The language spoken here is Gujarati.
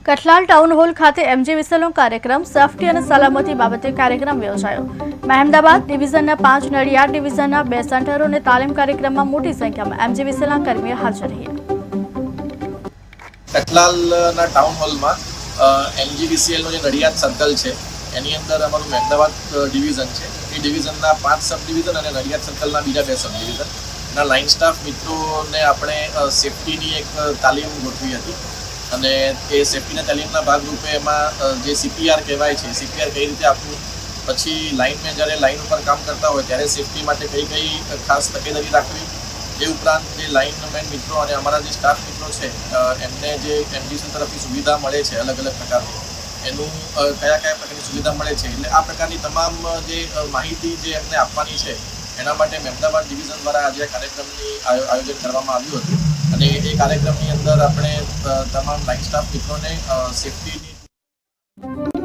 કઠલાલ ટાઉન હોલ ખાતે એમજી વિસલનો કાર્યક્રમ સેફટી અને સલામતી બાબતે કાર્યક્રમ યોજાયો। મહેમદાબાદ ડિવિઝનના 5 નડિયાદ ડિવિઝનના 2 સેન્ટરો અને તાલીમ કાર્યક્રમમાં મોટી સંખ્યામાં એમજી વિસલના કર્મીઓ હાજર રહ્યા। કઠલાલના ટાઉન હોલમાં એમજીવીસીએલનો જે નડિયાદ સર્કલ છે એની અંદર અમારું મહેમદાબાદ ડિવિઝન છે। એ ડિવિઝનના 5 સબ ડિવિઝન અને નડિયાદ સર્કલના બીજા 2 સબ ડિવિઝનના લાઇન સ્ટાફ મિત્રોને આપણે સેફટીની એક તાલીમ ગોઠવી હતી અને એ સેફટીના તાલીમના ભાગરૂપે એમાં જે સીપીઆર કહેવાય છે, સીપીઆર કઈ રીતે આપવું, પછી લાઇનમેન જ્યારે લાઇન ઉપર કામ કરતા હોય ત્યારે સેફટી માટે કઈ ખાસ તકેદારી રાખવી, એ ઉપરાંત જે લાઇનમેન મિત્રો અને અમારા જે સ્ટાફ મિત્રો છે એમને જે એમજીસી તરફથી સુવિધા મળે છે અલગ અલગ પ્રકારની, એનું કયા પ્રકારની સુવિધા મળે છે, એટલે આ પ્રકારની તમામ જે માહિતી જે એમને આપવાની છે એના માટે મહેમદાબાદ ડિવિઝન દ્વારા આજે આ કાર્યક્રમની આયોજન કરવામાં આવ્યું હતું અને એ કાર્યક્રમની અંદર આપણે તમામ લાઇન સ્ટાફ મિત્રોને સેફટીની